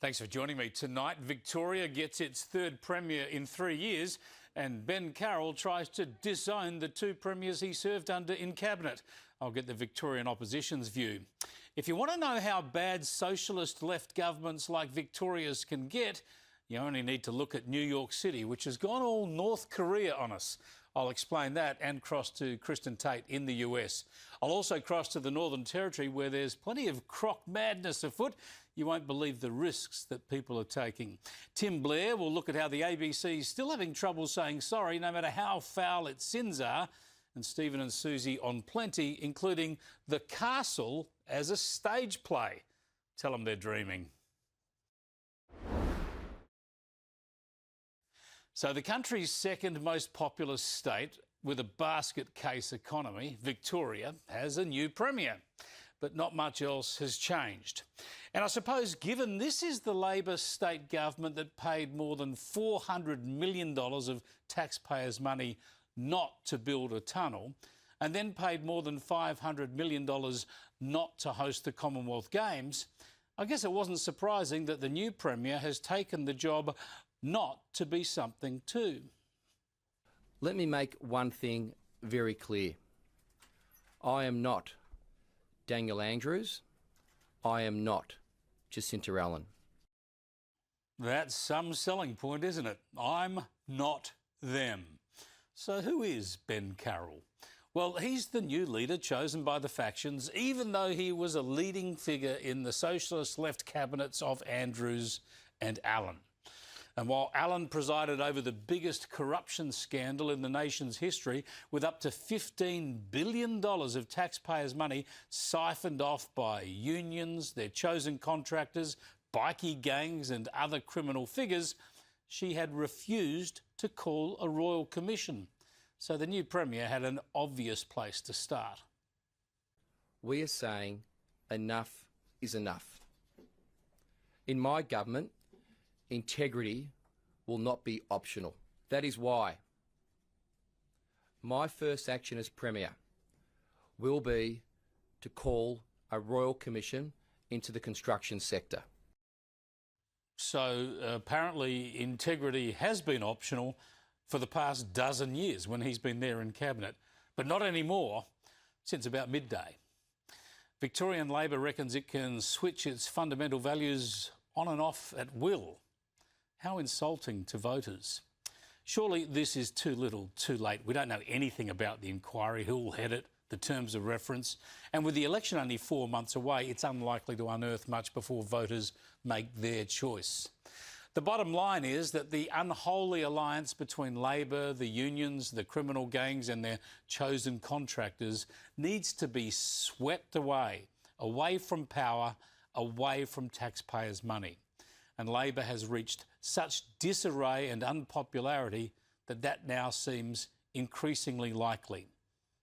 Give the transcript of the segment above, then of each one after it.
Thanks for joining me tonight. Victoria gets its third Premier in 3 years and Ben Carroll tries to disown the two premiers he served under in Cabinet. I'll get the Victorian opposition's view. If you want to know how bad socialist left governments like Victoria's can get, you only need to look at New York City, which has gone all North Korea on us. I'll explain that and cross to Kristen Tate in the US. I'll also cross to the Northern Territory where there's plenty of croc madness afoot. You won't believe the risks that people are taking. Tim Blair will look at how the ABC is still having trouble saying sorry no matter how foul its sins are. And Stephen and Susie on plenty, including The Castle as a stage play. Tell them they're dreaming. So the country's second most populous state with a basket case economy, Victoria, has a new premier. But not much else has changed. And I suppose given this is the Labor state government that paid more than $400 million of taxpayers' money not to build a tunnel, and then paid more than $500 million not to host the Commonwealth Games, I guess it wasn't surprising that the new premier has taken the job not to be something too. Let me make one thing very clear. I am not Daniel Andrews. I am not Jacinta Allen. That's some selling point, isn't it? I'm not them. So who is Ben Carroll? Well, he's the new leader chosen by the factions, even though he was a leading figure in the socialist left cabinets of Andrews and Allen. And while Allen presided over the biggest corruption scandal in the nation's history, with up to $15 billion of taxpayers' money siphoned off by unions, their chosen contractors, bikie gangs and other criminal figures, she had refused to call a royal commission. So the new premier had an obvious place to start. We are saying enough is enough. In my government, integrity will not be optional. That is why my first action as Premier will be to call a royal commission into the construction sector. So apparently integrity has been optional for the past dozen years when he's been there in Cabinet, but not anymore since about midday. Victorian Labor reckons it can switch its fundamental values on and off at will. How insulting to voters. Surely this is too little, too late. We don't know anything about the inquiry, who will head it, the terms of reference. And with the election only 4 months away, it's unlikely to unearth much before voters make their choice. The bottom line is that the unholy alliance between Labor, the unions, the criminal gangs and their chosen contractors needs to be swept away from power, away from taxpayers' money. And Labor has reached such disarray and unpopularity that that now seems increasingly likely.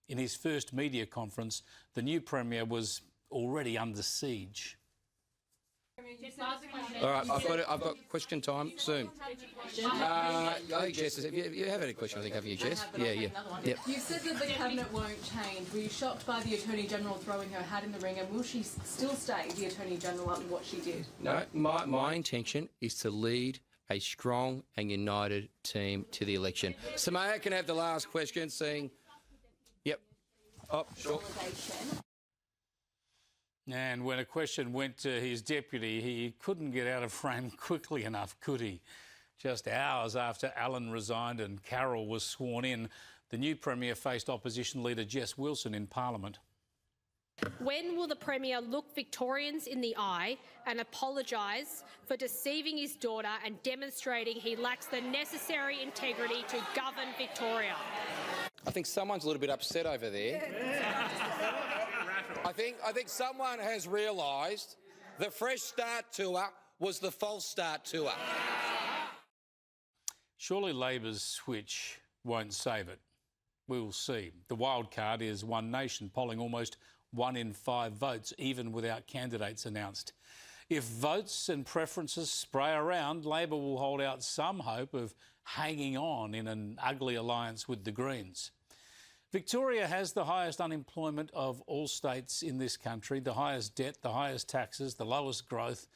In his first media conference, the new premier was already under siege. All right, I've got question time soon. I think Jess, you have had a question, I think, haven't you, Jess? Yeah. Yep. You said that the cabinet won't change. Were you shocked by the Attorney General throwing her hat in the ring, and will she still stay the Attorney General after what she did? No, my intention is to lead a strong and united team to the election. Samaya can have the last question, seeing... Yep. Oh, sure. And when a question went to his deputy, he couldn't get out of frame quickly enough, could he? Just hours after Allen resigned and Carroll was sworn in, the new premier faced opposition leader Jess Wilson in Parliament. When will the Premier look Victorians in the eye and apologise for deceiving his daughter and demonstrating he lacks the necessary integrity to govern Victoria? I think someone's a little bit upset over there. I think someone has realised the Fresh Start tour was the false start tour. Surely Labor's switch won't save it. We'll see. The wild card is One Nation, polling almost 1 in 5 votes, even without candidates announced. If votes and preferences spray around, Labor will hold out some hope of hanging on in an ugly alliance with the Greens. Victoria has the highest unemployment of all states in this country, the highest debt, the highest taxes, the lowest growth.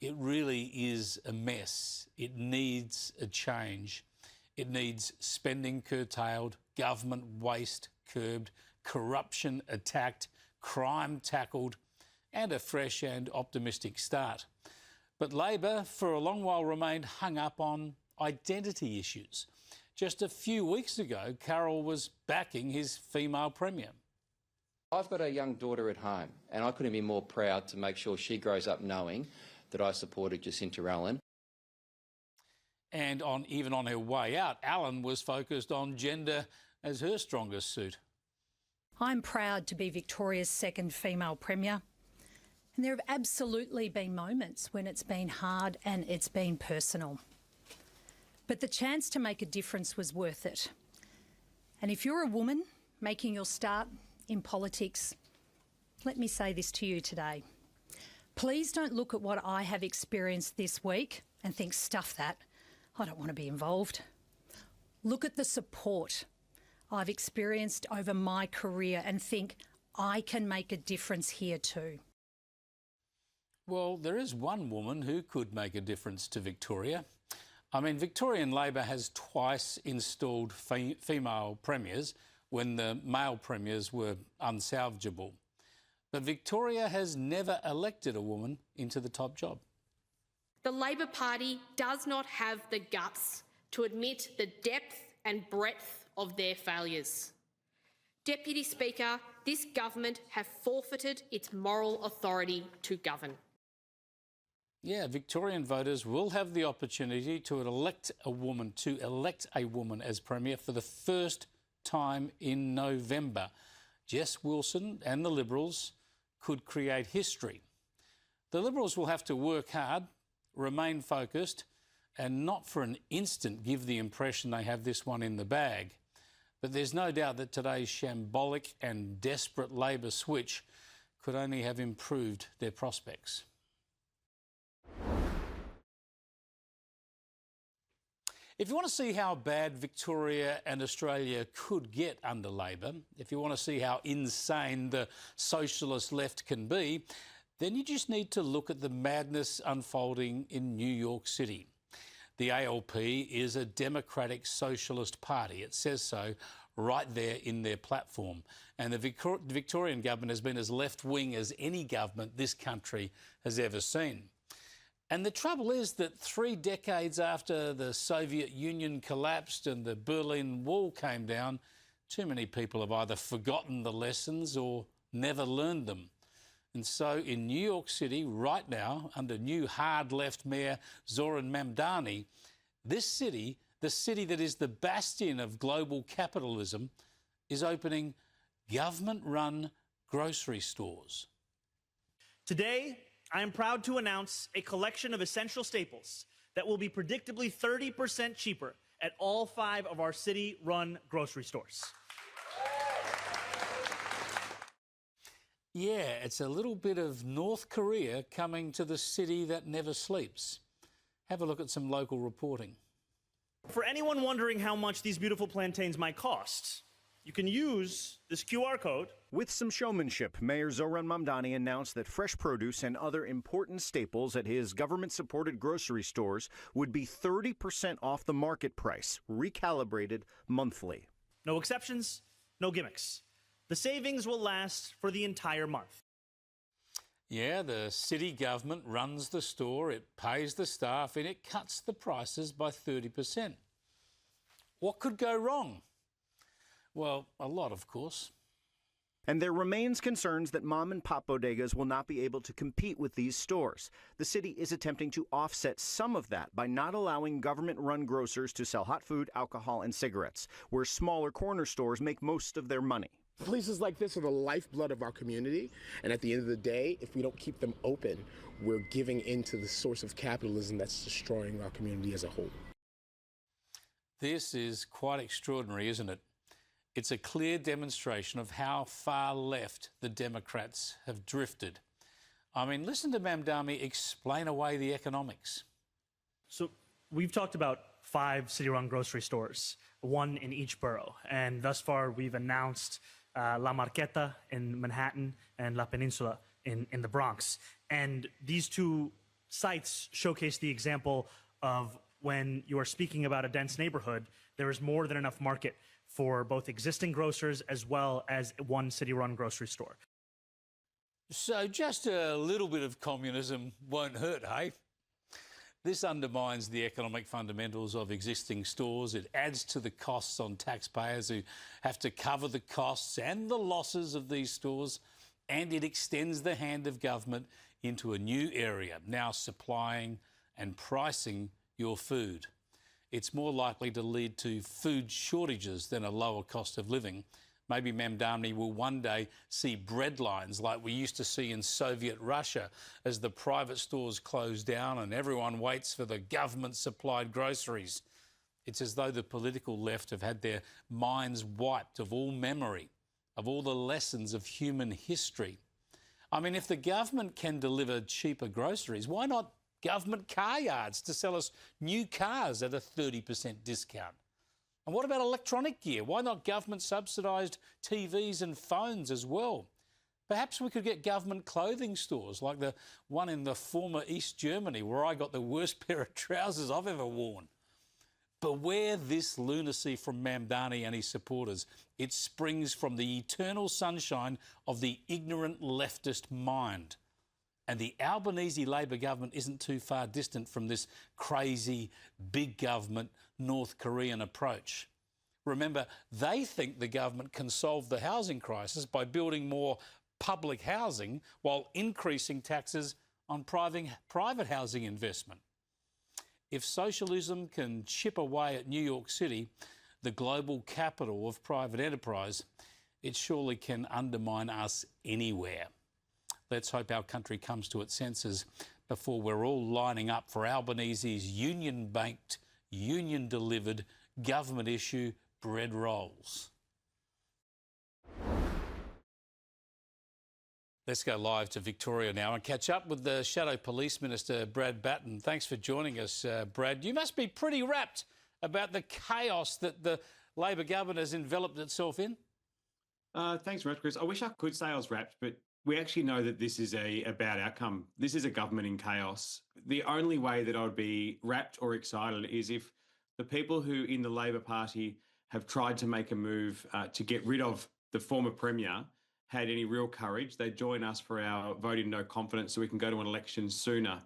It really is a mess. It needs a change. It needs spending curtailed, government waste curbed, corruption attacked, crime tackled, and a fresh and optimistic start. But Labor, for a long while, remained hung up on identity issues. Just a few weeks ago, Carroll was backing his female premier. I've got a young daughter at home, and I couldn't be more proud to make sure she grows up knowing that I supported Jacinta Allen. And even on her way out, Allen was focused on gender as her strongest suit. I'm proud to be Victoria's second female premier. And there have absolutely been moments when it's been hard and it's been personal. But the chance to make a difference was worth it. And if you're a woman making your start in politics, let me say this to you today. Please don't look at what I have experienced this week and think, stuff that, I don't want to be involved. Look at the support I've experienced over my career and think, I can make a difference here too. Well, there is one woman who could make a difference to Victoria. I mean, Victorian Labor has twice installed female premiers when the male premiers were unsalvageable. But Victoria has never elected a woman into the top job. The Labor Party does not have the guts to admit the depth and breadth of their failures. Deputy Speaker, this government have forfeited its moral authority to govern. Yeah, Victorian voters will have the opportunity to elect a woman as Premier for the first time in November. Jess Wilson and the Liberals could create history. The Liberals will have to work hard, remain focused, and not for an instant give the impression they have this one in the bag. But there's no doubt that today's shambolic and desperate Labor switch could only have improved their prospects. If you want to see how bad Victoria and Australia could get under Labor, if you want to see how insane the socialist left can be, then you just need to look at the madness unfolding in New York City. The ALP is a democratic socialist party. It says so right there in their platform. And the Victorian government has been as left-wing as any government this country has ever seen. And the trouble is that 3 decades after the Soviet Union collapsed and the Berlin Wall came down, too many people have either forgotten the lessons or never learned them. And so in New York City right now, under new hard-left Mayor Zoran Mamdani, this city, the city that is the bastion of global capitalism, is opening government-run grocery stores. Today, I am proud to announce a collection of essential staples that will be predictably 30% cheaper at all 5 of our city-run grocery stores. Yeah, it's a little bit of North Korea coming to the city that never sleeps. Have a look at some local reporting. For anyone wondering how much these beautiful plantains might cost, you can use this QR code. With some showmanship, Mayor Zoran Mamdani announced that fresh produce and other important staples at his government-supported grocery stores would be 30% off the market price, recalibrated monthly. No exceptions, no gimmicks. The savings will last for the entire month. Yeah, the city government runs the store, it pays the staff, and it cuts the prices by 30%. What could go wrong? Well, a lot, of course. And there remains concerns that mom-and-pop bodegas will not be able to compete with these stores. The city is attempting to offset some of that by not allowing government-run grocers to sell hot food, alcohol, and cigarettes, where smaller corner stores make most of their money. Places like this are the lifeblood of our community, and at the end of the day, if we don't keep them open, we're giving into the source of capitalism that's destroying our community as a whole. This is quite extraordinary, isn't it? It's a clear demonstration of how far left the Democrats have drifted. I mean, listen to Mamdani explain away the economics. So we've talked about 5 city-run grocery stores, 1 in each borough, and thus far we've announced La Marqueta in Manhattan and La Peninsula in the Bronx. And these 2 sites showcase the example of when you are speaking about a dense neighborhood, there is more than enough market for both existing grocers as well as one city-run grocery store. So just a little bit of communism won't hurt, hey? This undermines the economic fundamentals of existing stores. It adds to the costs on taxpayers who have to cover the costs and the losses of these stores, and it extends the hand of government into a new area, now supplying and pricing your food. It's more likely to lead to food shortages than a lower cost of living. Maybe Mamdani will one day see bread lines like we used to see in Soviet Russia as the private stores close down and everyone waits for the government-supplied groceries. It's as though the political left have had their minds wiped of all memory, of all the lessons of human history. I mean, if the government can deliver cheaper groceries, why not government car yards to sell us new cars at a 30% discount? And what about electronic gear? Why not government subsidised TVs and phones as well? Perhaps we could get government clothing stores like the one in the former East Germany where I got the worst pair of trousers I've ever worn. Beware this lunacy from Mamdani and his supporters. It springs from the eternal sunshine of the ignorant leftist mind. And the Albanese Labor government isn't too far distant from this crazy, big government, North Korean approach. Remember, they think the government can solve the housing crisis by building more public housing while increasing taxes on private housing investment. If socialism can chip away at New York City, the global capital of private enterprise, it surely can undermine us anywhere. Let's hope our country comes to its senses before we're all lining up for Albanese's union-banked, union-delivered, government-issue bread rolls. Let's go live to Victoria now and catch up with the Shadow Police Minister, Brad Batten. Thanks for joining us, Brad. You must be pretty rapt about the chaos that the Labor government has enveloped itself in. Thanks very much, Chris. I wish I could say I was rapt, but we actually know that this is a bad outcome. This is a government in chaos. The only way that I would be rapt or excited is if the people who in the Labor Party have tried to make a move to get rid of the former Premier had any real courage. They'd join us for our vote in no confidence so we can go to an election sooner.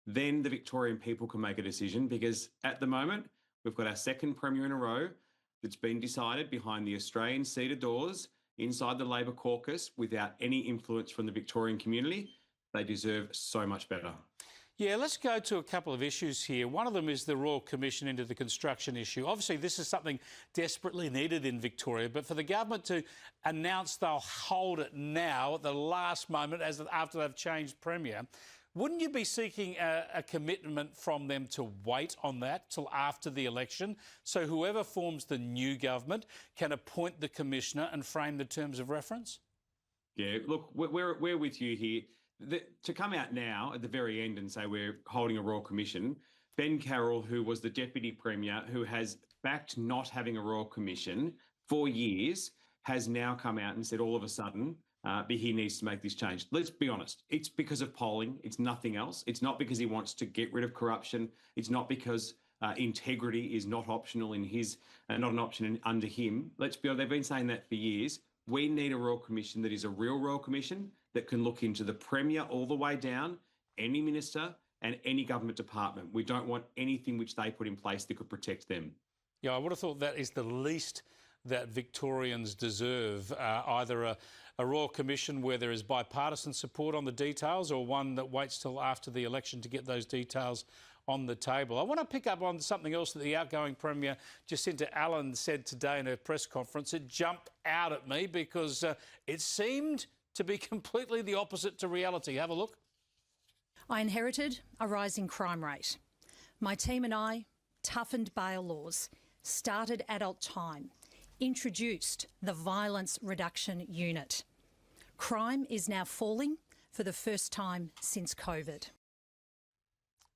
Then the Victorian people can make a decision, because at the moment, we've got our second Premier in a row that's been decided behind the Australian seated doors inside the Labor caucus without any influence from the Victorian community. They deserve so much better. Yeah, let's go to a couple of issues here. One of them is the Royal Commission into the construction issue. Obviously, this is something desperately needed in Victoria, but for the government to announce they'll hold it now at the last moment after they've changed Premier, wouldn't you be seeking a commitment from them to wait on that till after the election so whoever forms the new government can appoint the Commissioner and frame the terms of reference? Yeah, look, we're with you here. To come out now at the very end and say we're holding a Royal Commission, Ben Carroll, who was the Deputy Premier, who has backed not having a Royal Commission for years, has now come out and said all of a sudden he needs to make this change. Let's be honest. It's because of polling. It's nothing else. It's not because he wants to get rid of corruption. It's not because integrity is not optional in his, not an option under him. Let's be honest. They've been saying that for years. We need a Royal Commission that is a real Royal Commission that can look into the Premier all the way down, any minister and any government department. We don't want anything which they put in place that could protect them. Yeah, I would have thought that is the least that Victorians deserve, either a Royal Commission where there is bipartisan support on the details, or one that waits till after the election to get those details on the table. I want to pick up on something else that the outgoing Premier, Jacinta Allen, said today in her press conference. It jumped out at me because it seemed to be completely the opposite to reality. Have a look. I inherited a rising crime rate. My team and I toughened bail laws, started adult time, introduced the Violence Reduction Unit. Crime is now falling for the first time since COVID.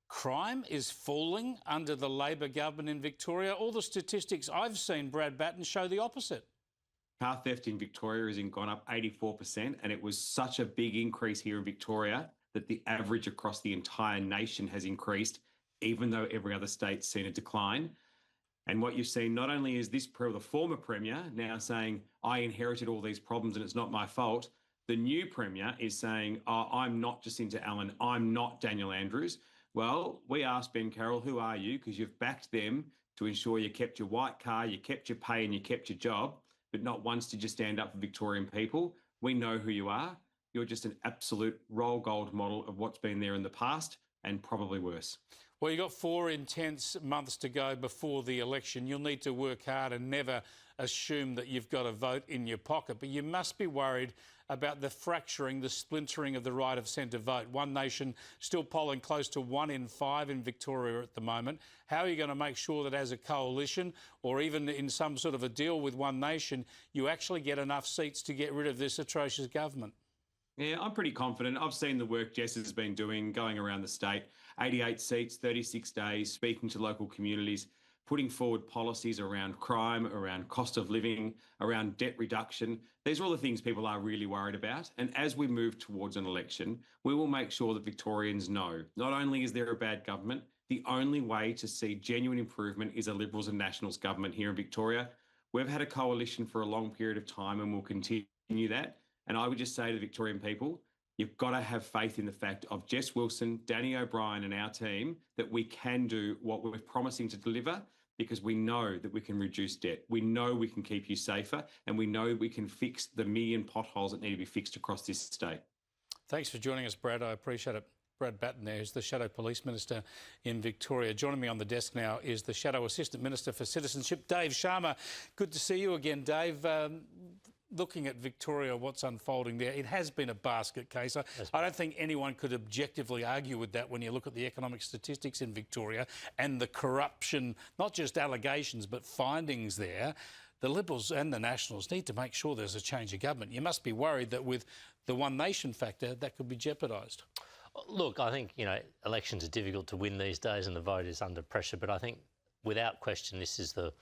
Crime is falling under the Labor government in Victoria. All the statistics I've seen, Brad Batten, show the opposite. Car theft in Victoria has gone up 84%, and it was such a big increase here in Victoria that the average across the entire nation has increased, even though every other state's seen a decline. And what you've seen not only is this the former Premier now saying, I inherited all these problems and it's not my fault. The new Premier is saying, oh, I'm not Jacinta Allen, I'm not Daniel Andrews. Well, we asked Ben Carroll, who are you? Because you've backed them to ensure you kept your white car, you kept your pay and you kept your job, but not once did you stand up for Victorian people. We know who you are. You're just an absolute roll gold model of what's been there in the past and probably worse. Well, you've got 4 intense months to go before the election. You'll need to work hard and never assume that you've got a vote in your pocket. But you must be worried about the fracturing, the splintering of the right of centre vote. One Nation still polling close to 1 in 5 in Victoria at the moment. How are you going to make sure that as a coalition or even in some sort of a deal with One Nation, you actually get enough seats to get rid of this atrocious government? Yeah, I'm pretty confident. I've seen the work Jess has been doing, going around the state, 88 seats, 36 days, speaking to local communities, putting forward policies around crime, around cost of living, around debt reduction. These are all the things people are really worried about. And as we move towards an election, we will make sure that Victorians know not only is there a bad government, the only way to see genuine improvement is a Liberals and Nationals government here in Victoria. We've had a coalition for a long period of time and we'll continue that. And I would just say to the Victorian people, you've got to have faith in the fact of Jess Wilson, Danny O'Brien and our team that we can do what we're promising to deliver because we know that we can reduce debt. We know we can keep you safer and we know we can fix the million potholes that need to be fixed across this state. Thanks for joining us, Brad. I appreciate it. Brad Batten there is the Shadow Police Minister in Victoria. Joining me on the desk now is the Shadow Assistant Minister for Citizenship, Dave Sharma. Good to see you again, Dave. Looking at Victoria, what's unfolding there, it has been a basket case. I don't think anyone could objectively argue with that when you look at the economic statistics in Victoria and the corruption, not just allegations, but findings there. The Liberals and the Nationals need to make sure there's a change of government. You must be worried that with the One Nation factor, that could be jeopardised. Look, I think, elections are difficult to win these days and the vote is under pressure, but I think without question this is the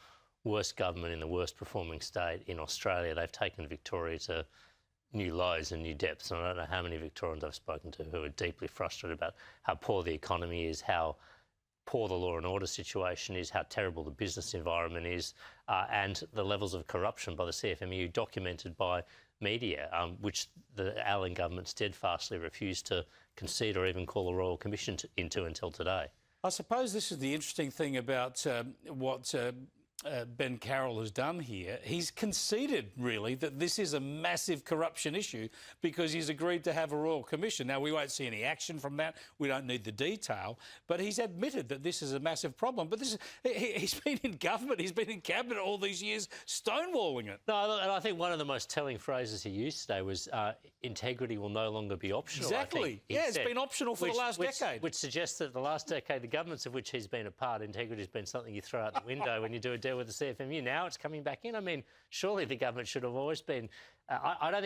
worst government in the worst performing state in Australia. They've taken Victoria to new lows and new depths. And I don't know how many Victorians I've spoken to who are deeply frustrated about how poor the economy is, how poor the law and order situation is, how terrible the business environment is, and the levels of corruption by the CFMEU documented by media, which the Allen government steadfastly refused to concede or even call a Royal Commission into until today. I suppose this is the interesting thing about what Ben Carroll has done here. He's conceded, really, that this is a massive corruption issue because he's agreed to have a Royal Commission. Now, we won't see any action from that. We don't need the detail. But he's admitted that this is a massive problem. But he's been in government, he's been in cabinet all these years stonewalling it. No, and I think one of the most telling phrases he used today was integrity will no longer be optional. Exactly. Yeah, it's been optional for the last decade. Which suggests that the last decade, the governments of which he's been a part, integrity has been something you throw out the window when you do a deal with the CFMU. Now it's coming back in. I mean, surely the government should have always been. I don't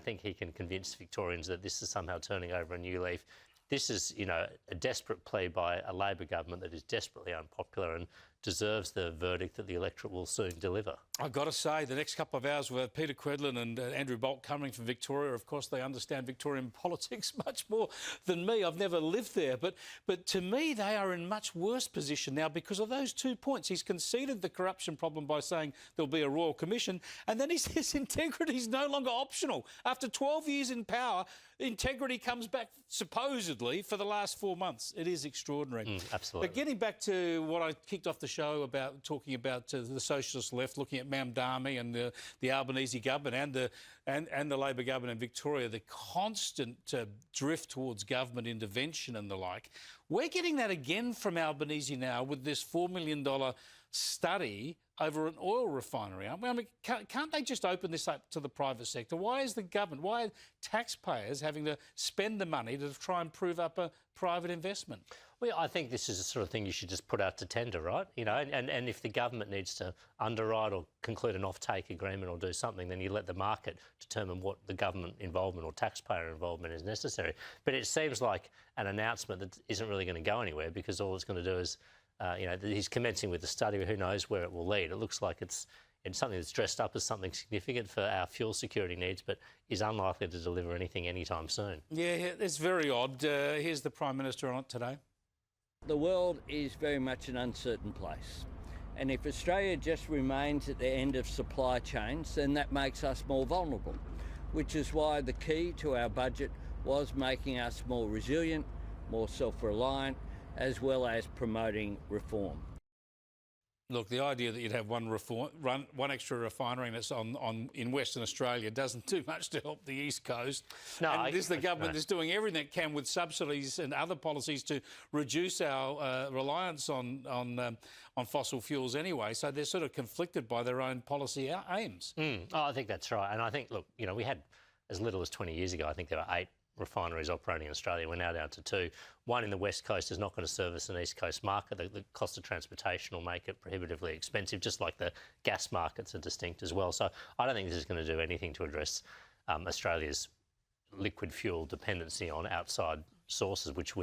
think he can convince Victorians that this is somehow turning over a new leaf. This is, a desperate plea by a Labor government that is desperately unpopular and deserves the verdict that the electorate will soon deliver. I've got to say, the next couple of hours with Peter Credlin and Andrew Bolt coming from Victoria, of course, they understand Victorian politics much more than me. I've never lived there. But to me, they are in much worse position now because of those 2 points. He's conceded the corruption problem by saying there'll be a Royal Commission, and then he says integrity is no longer optional. After 12 years in power, integrity comes back supposedly for the last 4 months. It is extraordinary. Absolutely. But getting back to what I kicked off the show about, talking about the socialist left, looking at Mamdani and the Albanese government and the Labor government in Victoria, the constant drift towards government intervention and the like. We're getting that again from Albanese now with this $4 million study over an oil refinery, aren't we? I mean, can't they just open this up to the private sector? Why is the government, why are taxpayers having to spend the money to try and prove up a private investment? Well, I think this is the sort of thing you should just put out to tender, right? And if the government needs to underwrite or conclude an off-take agreement or do something, then you let the market determine what the government involvement or taxpayer involvement is necessary. But it seems like an announcement that isn't really going to go anywhere because all it's going to do is, he's commencing with the study, but who knows where it will lead. It looks like it's It's something that's dressed up as something significant for our fuel security needs, but is unlikely to deliver anything anytime soon. Yeah, it's very odd. Here's the Prime Minister on it today. The world is very much an uncertain place. And if Australia just remains at the end of supply chains, then that makes us more vulnerable, which is why the key to our budget was making us more resilient, more self-reliant, as well as promoting reform. Look, the idea that you'd have one extra refinery that's in Western Australia doesn't do much to help the East Coast. No, and the government is doing everything it can with subsidies and other policies to reduce our reliance on fossil fuels anyway. So they're sort of conflicted by their own policy aims. Oh, I think that's right. And I think, look, you know, we had as little as 20 years ago, I think there were 8 refineries operating in Australia. We're now down to 2. One in the West Coast is not going to service an East Coast market. The cost of transportation will make it prohibitively expensive, just like the gas markets are distinct as well. So I don't think this is going to do anything to address Australia's liquid fuel dependency on outside sources, which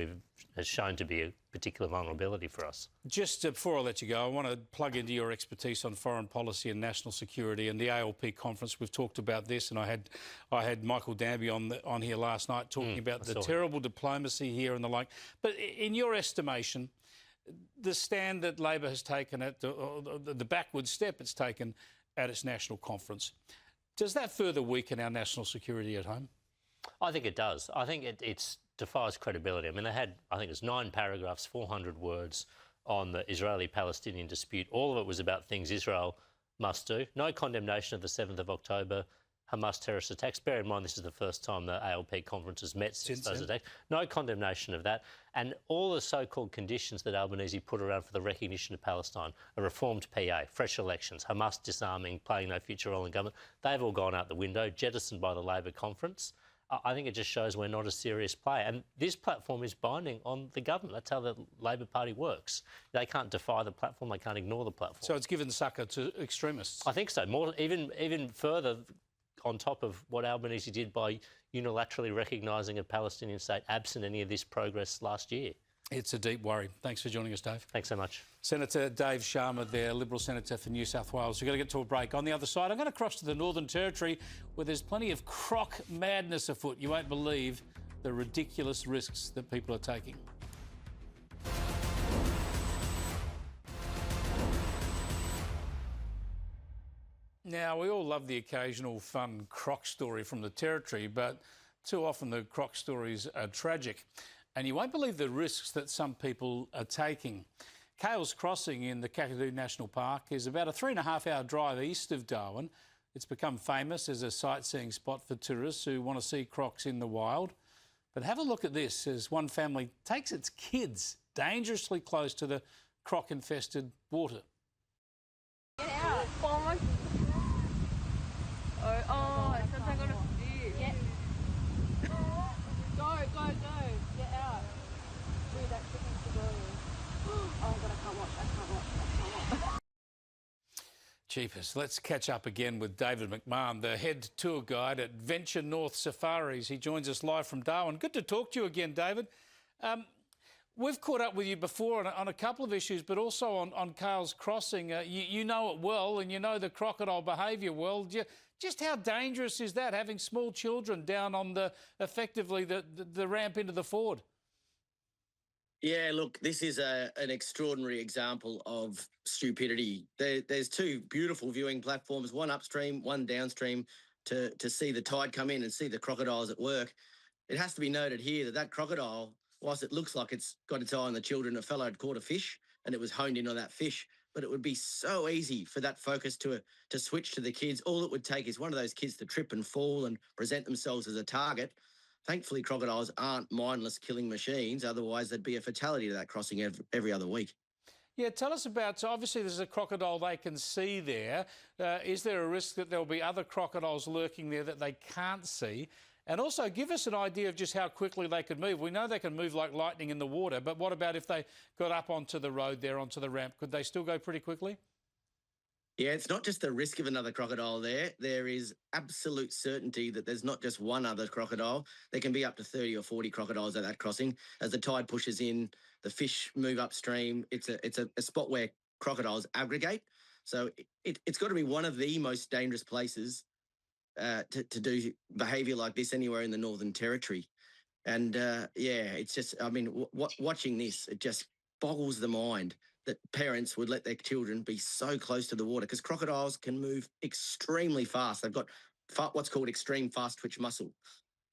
has shown to be a particular vulnerability for us. Just before I let you go, I want to plug into your expertise on foreign policy and national security and the ALP conference. We've talked about this, and I had Michael Danby on here last night talking about the terrible diplomacy here and the like. But in your estimation, the stand that Labor has taken at the backward step it's taken at its national conference, does that further weaken our national security at home? I think it does. I think it defies credibility. I mean, they had, I think it was 9 paragraphs, 400 words on the Israeli-Palestinian dispute. All of it was about things Israel must do. No condemnation of the 7th of October Hamas terrorist attacks. Bear in mind, this is the first time the ALP conference has met since those attacks. No condemnation of that. And all the so-called conditions that Albanese put around for the recognition of Palestine, a reformed PA, fresh elections, Hamas disarming, playing no future role in government, they've all gone out the window, jettisoned by the Labor conference. I think it just shows we're not a serious player. And this platform is binding on the government. That's how the Labor Party works. They can't defy the platform. They can't ignore the platform. So it's given succor to extremists? I think so. More, even further on top of what Albanese did by unilaterally recognising a Palestinian state absent any of this progress last year. It's a deep worry. Thanks for joining us, Dave. Thanks so much. Senator Dave Sharma there, Liberal Senator for New South Wales. We've got to get to a break. On the other side, I'm going to cross to the Northern Territory where there's plenty of croc madness afoot. You won't believe the ridiculous risks that people are taking. Now, we all love the occasional fun croc story from the Territory, but too often the croc stories are tragic. And you won't believe the risks that some people are taking. Cales Crossing in the Kakadu National Park is about a 3.5-hour drive east of Darwin. It's become famous as a sightseeing spot for tourists who want to see crocs in the wild. But have a look at this as one family takes its kids dangerously close to the croc-infested water. Get out! Oh, it's not going to get. Go. Get out. Dude, that shit needs to go. Oh, God, I can't watch. Jeepers, let's catch up again with David McMahon, the head tour guide at Venture North Safaris. He joins us live from Darwin. Good to talk to you again, David. We've caught up with you before on a couple of issues, but also on Cales Crossing. You know it well, and you know the crocodile behaviour well. Just how dangerous is that, having small children down on effectively the ramp into the ford? Yeah, look, this is an extraordinary example of stupidity. There's 2 beautiful viewing platforms, one upstream, one downstream, to see the tide come in and see the crocodiles at work. It has to be noted here that crocodile, whilst it looks like it's got its eye on the children, a fellow had caught a fish and it was honed in on that fish. But it would be so easy for that focus to switch to the kids. All it would take is one of those kids to trip and fall and present themselves as a target. Thankfully, crocodiles aren't mindless killing machines. Otherwise, there'd be a fatality to that crossing every other week. Yeah, tell us about, so obviously there's a crocodile they can see there. Is there a risk that there'll be other crocodiles lurking there that they can't see? And also give us an idea of just how quickly they could move. We know they can move like lightning in the water, but what about if they got up onto the road there, onto the ramp? Could they still go pretty quickly? Yeah, it's not just the risk of another crocodile there. There is absolute certainty that there's not just one other crocodile. There can be up to 30 or 40 crocodiles at that crossing. As the tide pushes in, the fish move upstream. It's a spot where crocodiles aggregate. So it's got to be one of the most dangerous places to do behaviour like this anywhere in the Northern Territory. And it's just, I mean, watching this, it just boggles the mind that parents would let their children be so close to the water, because crocodiles can move extremely fast. They've got what's called extreme fast twitch muscle.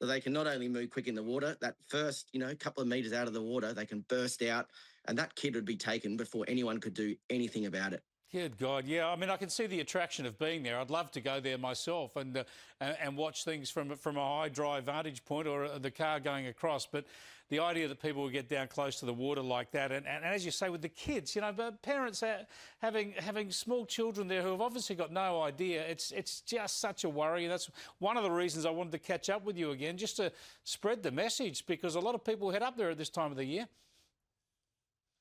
So they can not only move quick in the water, that first, couple of meters out of the water, they can burst out, and that kid would be taken before anyone could do anything about it. Good God, yeah. I mean, I can see the attraction of being there. I'd love to go there myself and watch things from a high drive vantage point, or the car going across. But the idea that people would get down close to the water like that, and as you say, with the kids, but parents having small children there who have obviously got no idea, it's just such a worry. And that's one of the reasons I wanted to catch up with you again, just to spread the message, because a lot of people head up there at this time of the year.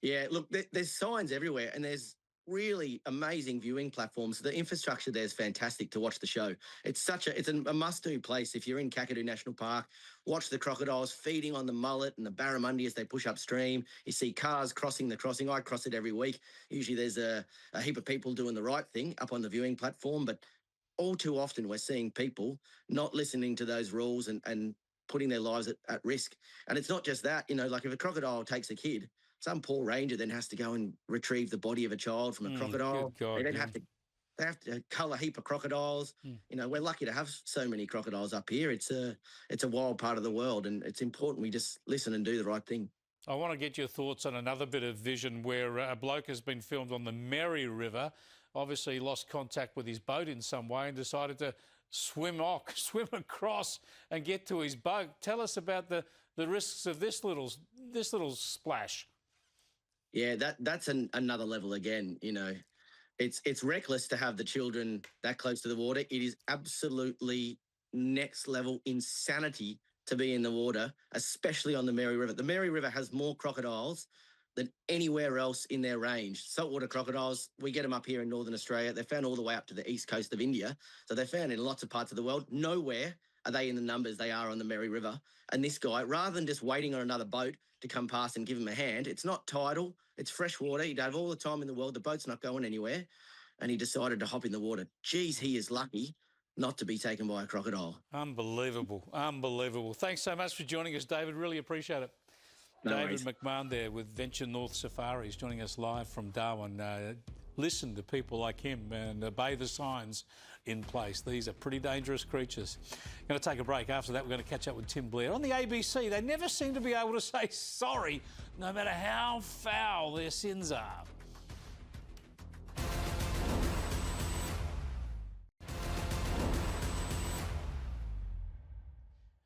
Yeah, look, there's signs everywhere, and there's really amazing viewing platforms. The infrastructure there is fantastic to watch the show. It's a must-do place if you're in Kakadu National Park. Watch the crocodiles feeding on the mullet and the barramundi as they push upstream. You see cars crossing the crossing. I cross it every week. Usually there's a heap of people doing the right thing up on the viewing platform, but all too often we're seeing people not listening to those rules and putting their lives at risk. And it's not just that, like if a crocodile takes a kid, some poor ranger then has to go and retrieve the body of a child from a crocodile. God, they have to cull a heap of crocodiles. We're lucky to have so many crocodiles up here. It's a wild part of the world, and it's important we just listen and do the right thing. I want to get your thoughts on another bit of vision where a bloke has been filmed on the Mary River. Obviously, he lost contact with his boat in some way and decided to swim across and get to his boat. Tell us about the risks of this little splash. Yeah, that's another level again. It's reckless to have the children that close to the water. It is absolutely next level insanity to be in the water, especially on the Mary River. The Mary River has more crocodiles than anywhere else in their range. Saltwater crocodiles, we get them up here in Northern Australia. They're found all the way up to the east coast of India. So they're found in lots of parts of the world. Nowhere are they in the numbers they are on the Mary River. And this guy, rather than just waiting on another boat to come past and give him a hand, it's not tidal, it's fresh water. He'd have all the time in the world. The boat's not going anywhere. And he decided to hop in the water. Geez, he is lucky not to be taken by a crocodile. Unbelievable. Unbelievable. Thanks so much for joining us, David. Really appreciate it. No David worries. McMahon there with Venture North Safaris, joining us live from Darwin. Listen to people like him and obey the signs in place. These are pretty dangerous creatures. Going to take a break. After that, we're going to catch up with Tim Blair. On the ABC, they never seem to be able to say sorry, no matter how foul their sins are.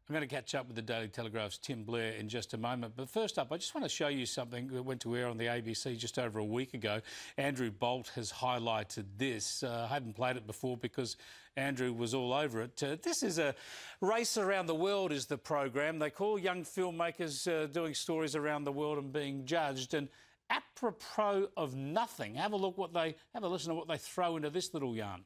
I'm going to catch up with the Daily Telegraph's Tim Blair in just a moment. But first up, I just want to show you something that went to air on the ABC just over a week ago. Andrew Bolt has highlighted this. I haven't played it before because Andrew was all over it. This is a Race Around the World is the program. They call young filmmakers doing stories around the world and being judged. And apropos of nothing, have a listen to what they throw into this little yarn.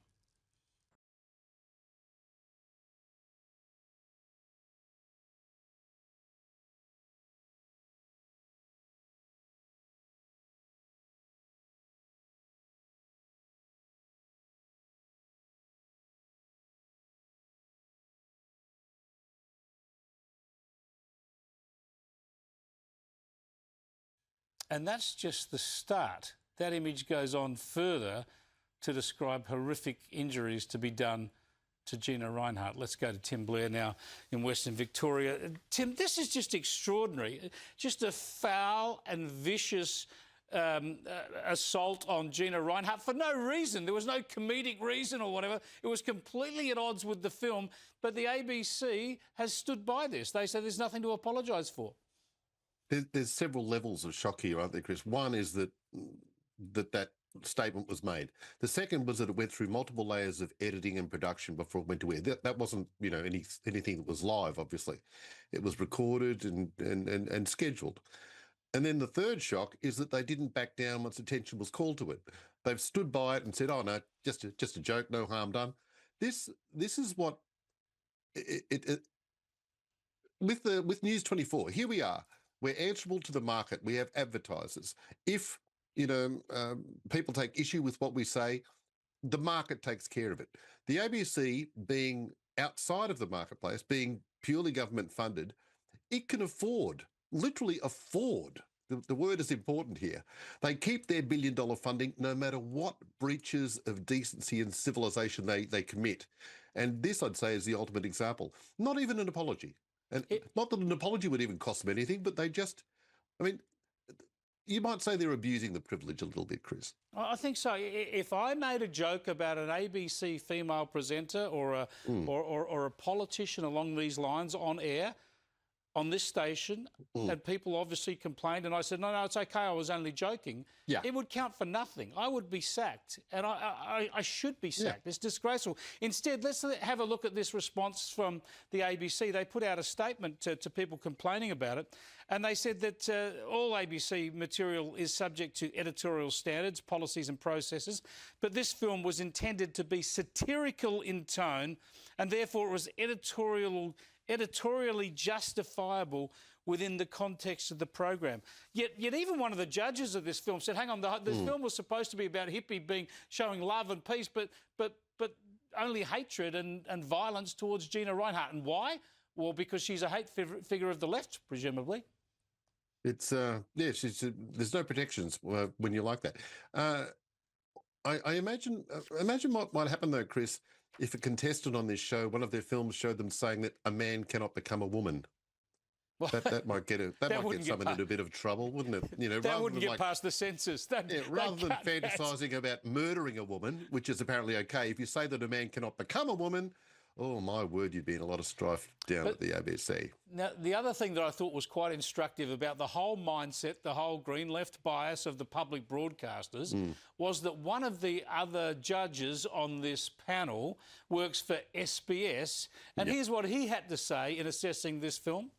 And that's just the start. That image goes on further to describe horrific injuries to be done to Gina Reinhardt. Let's go to Tim Blair now in Western Victoria. Tim, this is just extraordinary. Just a foul and vicious assault on Gina Reinhardt for no reason. There was no comedic reason or whatever. It was completely at odds with the film. But the ABC has stood by this. They say there's nothing to apologise for. There's several levels of shock here, aren't there, Chris? One is that statement was made. The second was that it went through multiple layers of editing and production before it went to air. That wasn't, anything that was live, obviously. It was recorded and scheduled. And then the third shock is that they didn't back down once attention was called to it. They've stood by it and said, "Oh no, just a joke, no harm done." This is what with News24. Here we are. We're answerable to the market. We have advertisers. If people take issue with what we say, the market takes care of it. The ABC, being outside of the marketplace, being purely government funded, it can afford, literally afford, the word is important here. They keep their billion-dollar funding no matter what breaches of decency and civilization they commit. And this, I'd say, is the ultimate example. Not even an apology. And not that an apology would even cost them anything, but they just, I mean, you might say they're abusing the privilege a little bit, Chris. I think so. If I made a joke about an ABC female presenter or a politician along these lines on air, on this station, and people obviously complained, and I said, no, it's okay, I was only joking, it would count for nothing. I would be sacked, and I should be sacked. Yeah. It's disgraceful. Instead, let's have a look at this response from the ABC. They put out a statement to people complaining about it, and they said that all ABC material is subject to editorial standards, policies and processes, but this film was intended to be satirical in tone, and therefore it was editorially justifiable within the context of the program. Yet even one of the judges of this film said, hang on, this film was supposed to be about hippie showing love and peace, but only hatred and violence towards Gina Rinehart. And why? Well, because she's a hate figure of the left, presumably. It's, there's no protections when you're like that. I imagine what might happen though, Chris, if a contestant on this show, one of their films showed them saying that a man cannot become a woman. Well, that might get someone into a bit of trouble, wouldn't it? You know, that wouldn't get past the censors. Rather than fantasising about murdering a woman, which is apparently okay, if you say that a man cannot become a woman, oh my word, you'd be in a lot of strife down at the ABC. Now, the other thing that I thought was quite instructive about the whole mindset, the whole green left bias of the public broadcasters, was that one of the other judges on this panel works for SBS, and here's what he had to say in assessing this film.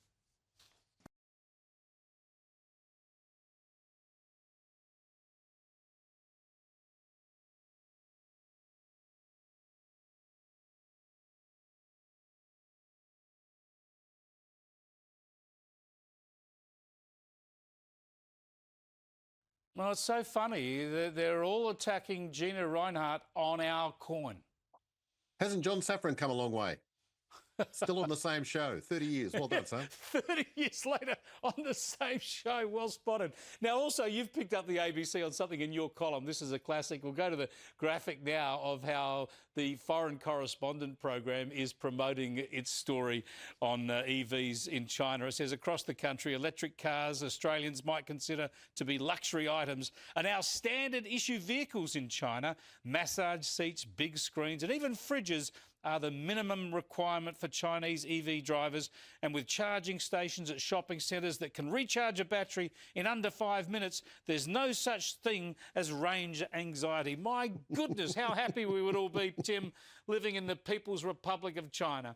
Well, it's so funny. They're all attacking Gina Rinehart on our coin. Hasn't John Safran come a long way? Still on the same show, 30 years. Well done, son. 30 years later on the same show. Well spotted. Now, also, you've picked up the ABC on something in your column. This is a classic. We'll go to the graphic now of how the Foreign Correspondent program is promoting its story on EVs in China. It says, across the country, electric cars Australians might consider to be luxury items are now standard issue vehicles in China. Massage seats, big screens and even fridges are the minimum requirement for Chinese EV drivers, and with charging stations at shopping centres that can recharge a battery in under 5 minutes, there's no such thing as range anxiety. My goodness, how happy we would all be, Tim, living in the People's Republic of China.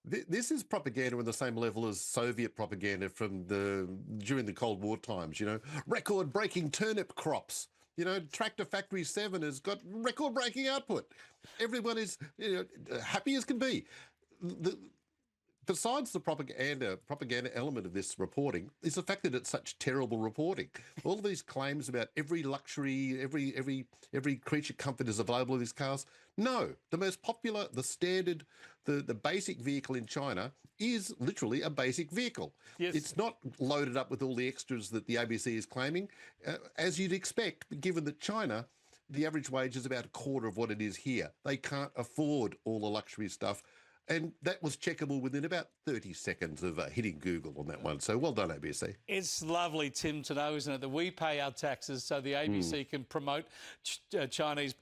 This is propaganda on the same level as Soviet propaganda from during the Cold War times, you know, record-breaking turnip crops. You know, Tractor Factory 7 has got record-breaking output. Everyone is happy as can be. Besides the propaganda element of this reporting is the fact that it's such terrible reporting. All of these claims about every luxury, every creature comfort is available in these cars. No, the most popular, the standard, the basic vehicle in China is literally a basic vehicle. Yes. It's not loaded up with all the extras that the ABC is claiming, as you'd expect, given that China, the average wage is about a quarter of what it is here. They can't afford all the luxury stuff. And that was checkable within about 30 seconds of hitting Google on that one. So well done, ABC. It's lovely, Tim, to know, isn't it, that we pay our taxes so the ABC can promote Chinese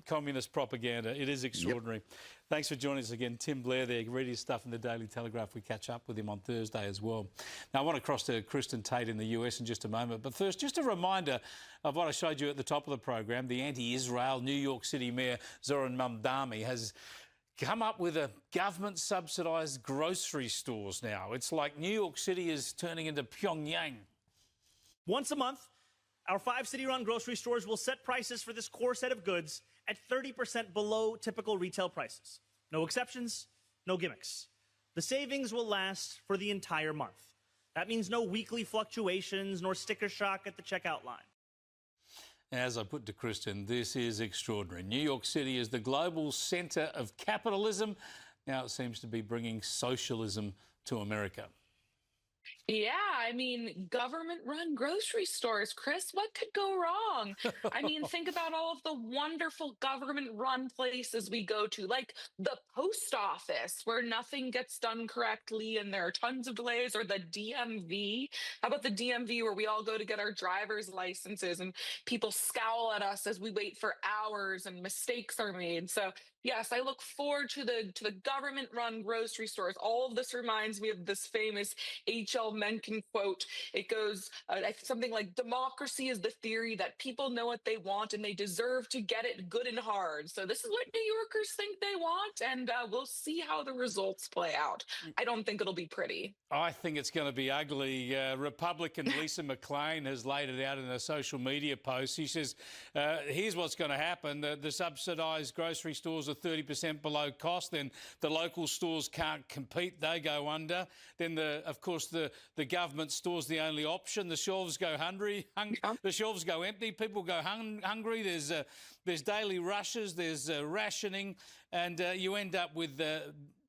communist propaganda. It is extraordinary. Yep. Thanks for joining us again. Tim Blair there. Read his stuff in the Daily Telegraph. We catch up with him on Thursday as well. Now, I want to cross to Kristen Tate in the US in just a moment. But first, just a reminder of what I showed you at the top of the program. The anti-Israel New York City Mayor Zoran Mamdani has come up with a government-subsidised grocery stores now. It's like New York City is turning into Pyongyang. Once a month, our 5 city-run grocery stores will set prices for this core set of goods at 30% below typical retail prices. No exceptions, no gimmicks. The savings will last for the entire month. That means no weekly fluctuations nor sticker shock at the checkout line. As I put to Kristen, this is extraordinary. New York City is the global centre of capitalism. Now it seems to be bringing socialism to America. Yeah, I mean, government-run grocery stores, Chris, what could go wrong? I mean, think about all of the wonderful government-run places we go to, like the post office, where nothing gets done correctly and there are tons of delays, or the DMV. How about the DMV, where we all go to get our driver's licenses and people scowl at us as we wait for hours and mistakes are made? So, yes, I look forward to the government-run grocery stores. All of this reminds me of this famous H.L. Mencken quote. It goes something like, democracy is the theory that people know what they want and they deserve to get it good and hard. So this is what New Yorkers think they want, and we'll see how the results play out. I don't think it'll be pretty. I think it's going to be ugly. Republican Lisa McClain has laid it out in a social media post. She says, here's what's going to happen. The subsidised grocery stores are 30% below cost. Then the local stores can't compete. They go under. Then, of course, the government store's the only option. The shelves go hungry. The shelves go empty. People go hungry. There's daily rushes. There's rationing. And you end up with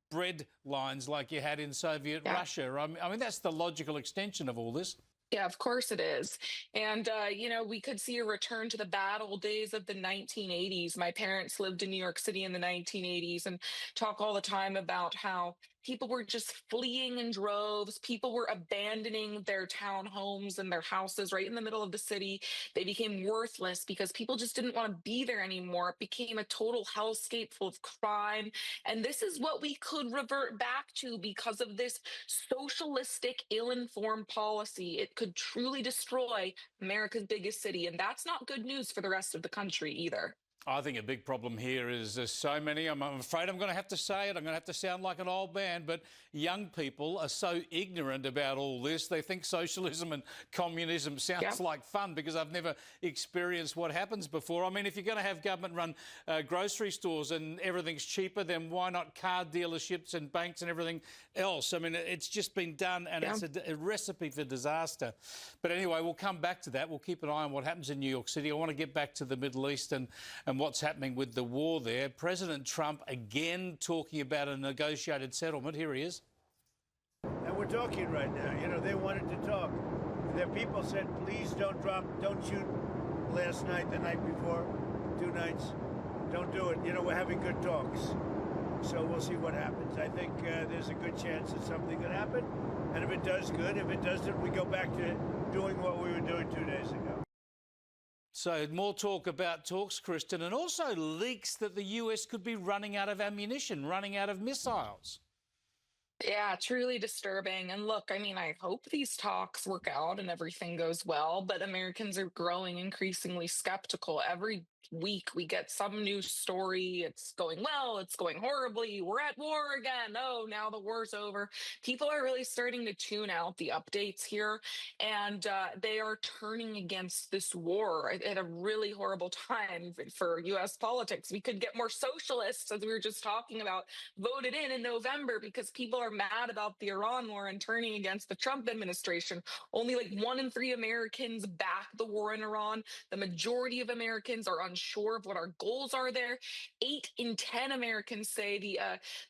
bread lines like you had in Soviet Russia. I mean, that's the logical extension of all this. Yeah, of course it is. And, you know, we could see a return to the bad old days of the 1980s. My parents lived in New York City in the 1980s and talk all the time about how people were just fleeing in droves. People were abandoning their townhomes and their houses right in the middle of the city. They became worthless because people just didn't want to be there anymore. It became a total hellscape full of crime. And this is what we could revert back to because of this socialistic, ill-informed policy. It could truly destroy America's biggest city. And that's not good news for the rest of the country either. I think a big problem here is there's so many, I'm afraid I'm going to have to say it, I'm going to have to sound like an old man, but young people are so ignorant about all this. They think socialism and communism sounds like fun because I've never experienced what happens before. I mean, if you're going to have government-run grocery stores and everything's cheaper, then why not car dealerships and banks and everything else? I mean, it's just been done and it's a recipe for disaster. But anyway, we'll come back to that. We'll keep an eye on what happens in New York City. I want to get back to the Middle East and what's happening with the war there. President Trump again talking about a negotiated settlement. Here he is. And we're talking right now. You know, they wanted to talk. Their people said, please don't shoot last night, the night before, 2 nights. Don't do it. You know, we're having good talks. So we'll see what happens. I think there's a good chance that something could happen. And if it does, good. If it doesn't, we go back to doing what we were doing 2 days ago. So more talk about talks, Kristen, and also leaks that the US could be running out of ammunition, running out of missiles. Yeah, truly disturbing. And look, I mean, I hope these talks work out and everything goes well, but Americans are growing increasingly skeptical. Every week we get some new story. It's going well, it's going horribly. We're at war again. Oh, now the war's over. People are really starting to tune out the updates here, and they are turning against this war at a really horrible time for U.S. politics. We could get more socialists, as we were just talking about, voted in November because people are mad about the Iran war and turning against the Trump administration. Only like 1 in 3 Americans back the war in Iran. The majority of Americans are unsure of what our goals are there. 8 in 10 Americans say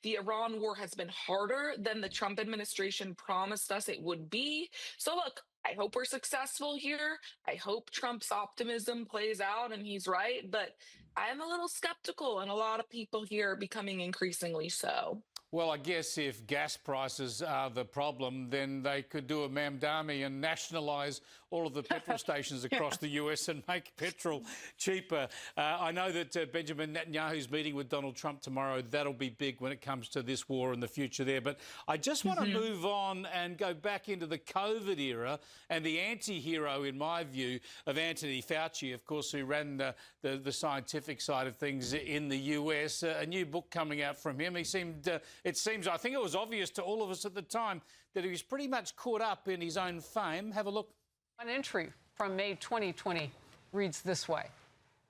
the Iran war has been harder than the Trump administration promised us it would be. So look, I hope we're successful here. I hope Trump's optimism plays out and he's right, but I'm a little skeptical, and a lot of people here are becoming increasingly so. Well, I guess if gas prices are the problem, then they could do a mamdami and nationalise all of the petrol stations across the US and make petrol cheaper. I know that Benjamin Netanyahu's meeting with Donald Trump tomorrow. That'll be big when it comes to this war and the future there. But I just want to move on and go back into the COVID era and the anti-hero, in my view, of Anthony Fauci, of course, who ran the scientific side of things in the US. A new book coming out from him. He seemed... I think it was obvious to all of us at the time that he was pretty much caught up in his own fame. Have a look. One entry from May 2020 reads this way.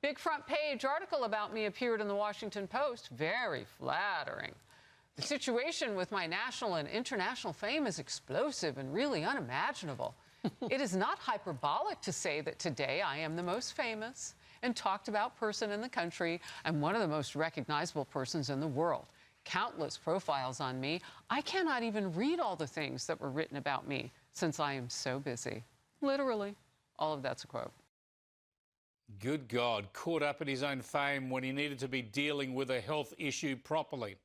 Big front page article about me appeared in the Washington Post. Very flattering. The situation with my national and international fame is explosive and really unimaginable. It is not hyperbolic to say that today I am the most famous and talked about person in the country and one of the most recognizable persons in the world. Countless profiles on me. I cannot even read all the things that were written about me since I am so busy. Literally. All of that's a quote. Good God, caught up in his own fame when he needed to be dealing with a health issue properly.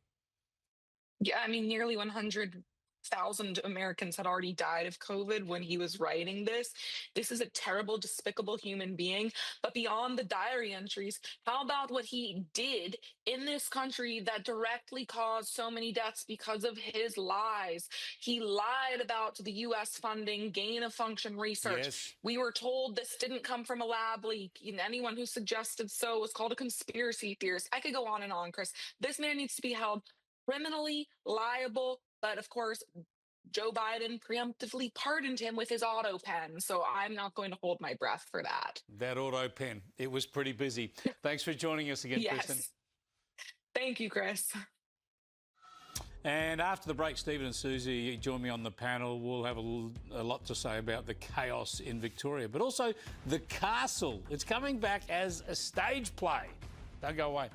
Yeah, I mean, nearly 100,000 Americans had already died of COVID when he was writing this. This is a terrible, despicable human being. But beyond the diary entries, how about what he did in this country that directly caused so many deaths because of his lies? He lied about the US funding gain of function research. Yes. We were told this didn't come from a lab leak. And anyone who suggested so was called a conspiracy theorist. I could go on and on, Chris. This man needs to be held criminally liable, but of course, Joe Biden preemptively pardoned him with his auto pen, so I'm not going to hold my breath for that. That auto pen, it was pretty busy. Thanks for joining us again, Yes. Kristen. Thank you, Chris. And after the break, Stephen and Susie join me on the panel. We'll have a lot to say about the chaos in Victoria, but also the castle. It's coming back as a stage play. Don't go away.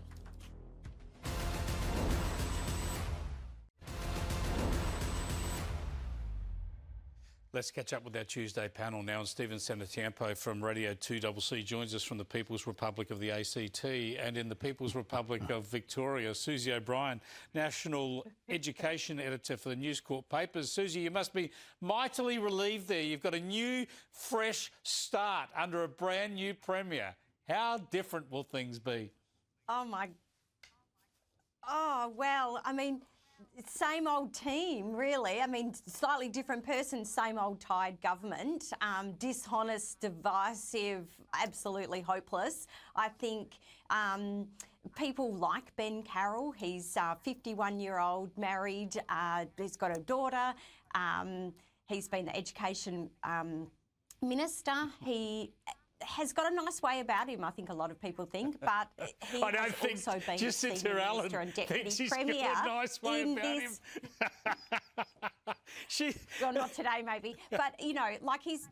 Let's catch up with our Tuesday panel now. And Stephen Senatiampo from Radio 2CC joins us from the People's Republic of the ACT and in the People's Republic of Victoria. Susie O'Brien, National Education Editor for the News Corp papers. Susie, you must be mightily relieved there. You've got a new, fresh start under a brand new Premier. How different will things be? Oh, well, I mean, same old team, really. I mean, slightly different person, same old tired government. Dishonest, divisive, absolutely hopeless. I think people like Ben Carroll. He's a 51-year-old, married. He's got a daughter. He's been the education minister. He has got a nice way about him, I think a lot of people think, but he I don't has think also been Jacinta the Allen Minister and thinks Deputy he's Premier got a nice way in about this. him. Well, not today, maybe, but you know, like he's.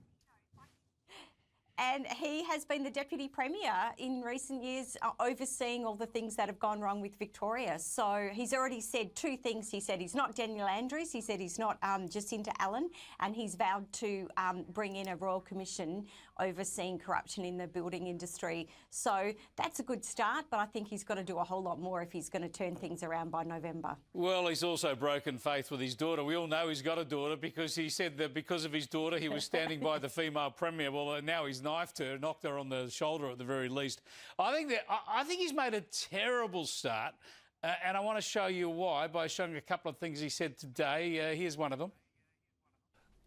And he has been the Deputy Premier in recent years, overseeing all the things that have gone wrong with Victoria. So he's already said two things. He said he's not Daniel Andrews, he said he's not Jacinta Allen, and he's vowed to bring in a Royal Commission overseeing corruption in the building industry. So that's a good start, but I think he's got to do a whole lot more if he's going to turn things around by November. Well, he's also broken faith with his daughter. We all know he's got a daughter because he said that because of his daughter he was standing by the female Premier. Well, now he's knifed her, knocked her on the shoulder at the very least. I think he's made a terrible start, and I want to show you why by showing a couple of things he said today. Here's one of them.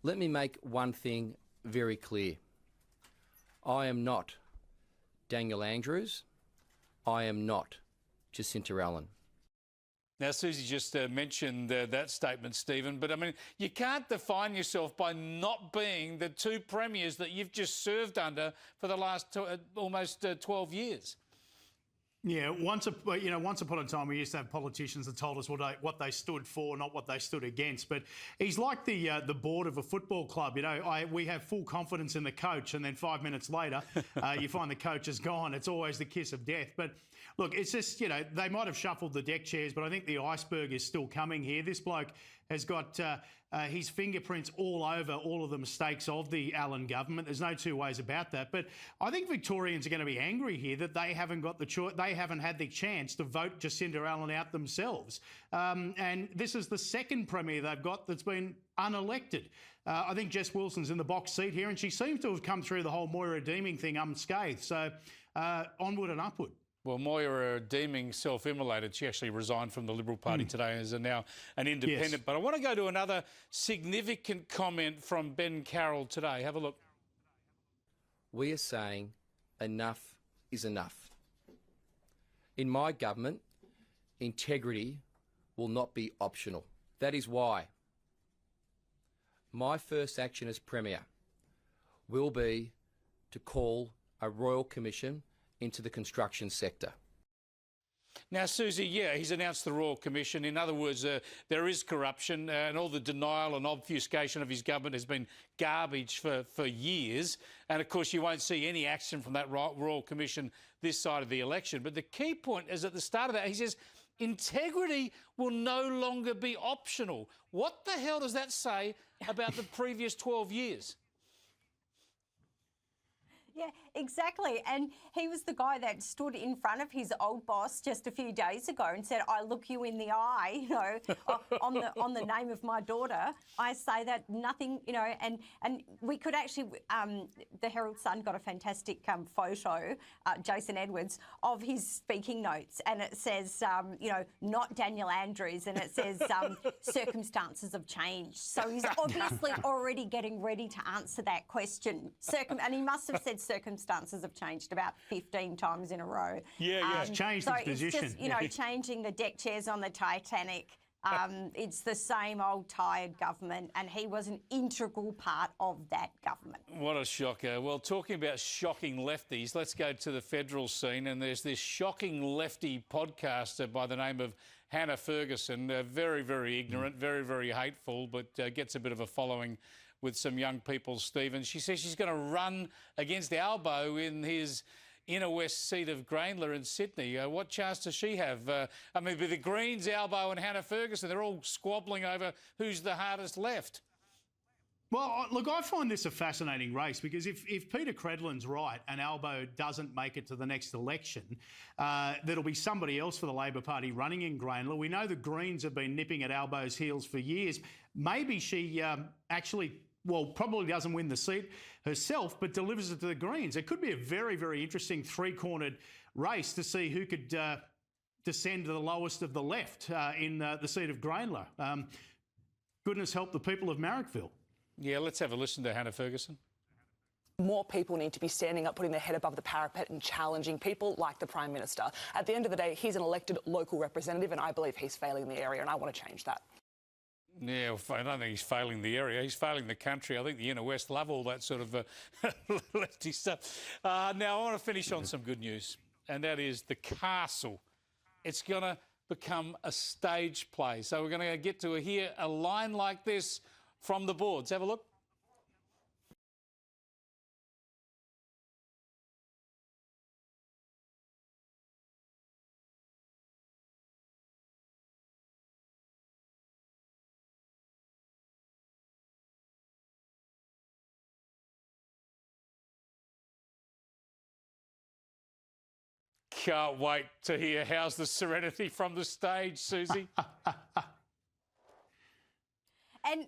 Let me make one thing very clear. I am not Daniel Andrews. I am not Jacinta Allen. Now, Susie just mentioned that statement, Stephen, but I mean, you can't define yourself by not being the two premiers that you've just served under for the last almost 12 years. Yeah, once upon a time, we used to have politicians that told us what they stood for, not what they stood against. But he's like the board of a football club. You know, we have full confidence in the coach, and then 5 minutes later, you find the coach is gone. It's always the kiss of death. But look, it's just, you know, they might have shuffled the deck chairs, but I think the iceberg is still coming here. This bloke has got his fingerprints all over all of the mistakes of the Allen government. There's no two ways about that. But I think Victorians are going to be angry here that they haven't got the choice. They haven't had the chance to vote Jacinta Allen out themselves. And this is the second Premier they've got that's been unelected. I think Jess Wilson's in the box seat here, and she seems to have come through the whole Moira deeming thing unscathed. So onward and upward. Well, Moira deeming self-immolated. She actually resigned from the Liberal Party today as now an independent. Yes. But I want to go to another significant comment from Ben Carroll today. Have a look. We are saying enough is enough. In my government, integrity will not be optional. That is why my first action as Premier will be to call a Royal Commission into the construction sector. Now, Susie, yeah, he's announced the Royal Commission. In other words, there is corruption and all the denial and obfuscation of his government has been garbage for years. And, of course, you won't see any action from that Royal Commission this side of the election. But the key point is at the start of that, he says, integrity will no longer be optional. What the hell does that say about the previous 12 years? Yeah, exactly. And he was the guy that stood in front of his old boss just a few days ago and said, I look you in the eye, you know, on the name of my daughter. I say that nothing, you know, and we could actually, the Herald Sun got a fantastic photo, Jason Edwards, of his speaking notes. And it says, you know, not Daniel Andrews, and it says circumstances have changed. So he's obviously already getting ready to answer that question. And he must have said circumstances have changed about 15 times in a row. Yeah, he's changed his position. So it's just, you know, changing the deck chairs on the Titanic. It's the same old tired government, and he was an integral part of that government. What a shocker. Well, talking about shocking lefties, let's go to the federal scene, and there's this shocking lefty podcaster by the name of Hannah Ferguson, very, very ignorant, very, very hateful, but gets a bit of a following with some young people, Stephen. She says she's going to run against Albo in his inner west seat of Grainler in Sydney. What chance does she have? I mean, with the Greens, Albo and Hannah Ferguson, they're all squabbling over who's the hardest left. Well, look, I find this a fascinating race because if Peter Credlin's right and Albo doesn't make it to the next election, there'll be somebody else for the Labor Party running in Grainler. We know the Greens have been nipping at Albo's heels for years. Maybe she probably doesn't win the seat herself, but delivers it to the Greens. It could be a very, very interesting three-cornered race to see who could descend to the lowest of the left in the seat of Grainler. Goodness help the people of Marrickville. Yeah, let's have a listen to Hannah Ferguson. More people need to be standing up, putting their head above the parapet and challenging people like the Prime Minister. At the end of the day, he's an elected local representative, and I befailing he's failing the area, and I want to change that. Yeah, I don't think he's failing the area. He's failing the country. I think the Inner West love all that sort of lefty stuff. Now, I want to finish on some good news, and that is the castle. It's going to become a stage play. So we're going to get to hear a line like this from the boards. Have a look. Can't wait to hear how's the serenity from the stage, Susie. And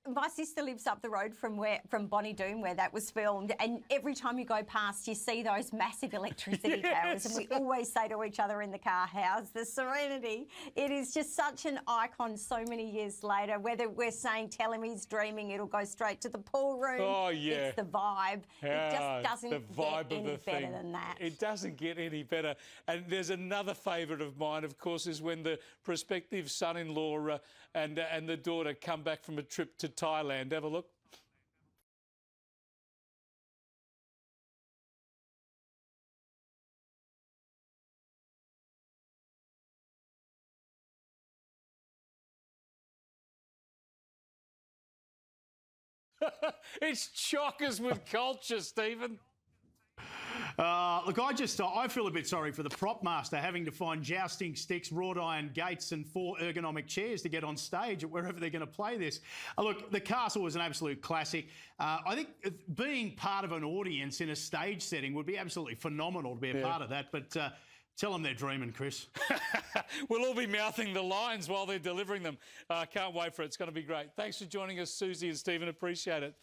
my sister lives up the road from Bonnie Doon, where that was filmed, and every time you go past, you see those massive electricity towers, and we always say to each other in the car, how's the serenity? It is just such an icon so many years later. Whether we're saying tell him he's dreaming, it'll go straight to the pool room. Oh, yeah. It's the vibe. It just doesn't get any better than that. It doesn't get any better. And there's another favourite of mine, of course, is when the prospective son-in-law and the daughter come back from a trip to Thailand. Have a look. It's chockers with culture, Stephen. Look, I feel a bit sorry for the prop master having to find jousting sticks, wrought iron gates and 4 ergonomic chairs to get on stage at wherever they're going to play this. Look, the castle was an absolute classic. I think being part of an audience in a stage setting would be absolutely phenomenal to be a part of that, but tell them they're dreaming, Chris. We'll all be mouthing the lines while they're delivering them. Can't wait for it. It's going to be great. Thanks for joining us, Susie and Stephen. Appreciate it.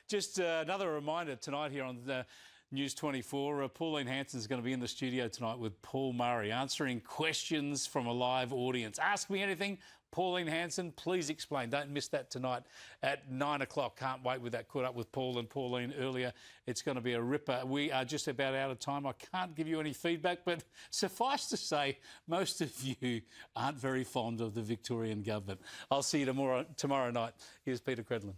Just another reminder tonight here on News24. Pauline Hanson's going to be in the studio tonight with Paul Murray, answering questions from a live audience. Ask me anything. Pauline Hanson, please explain. Don't miss that tonight at 9 o'clock. Can't wait with that. Caught up with Paul and Pauline earlier. It's going to be a ripper. We are just about out of time. I can't give you any feedback, but suffice to say, most of you aren't very fond of the Victorian government. I'll see you tomorrow night. Here's Peter Credlin.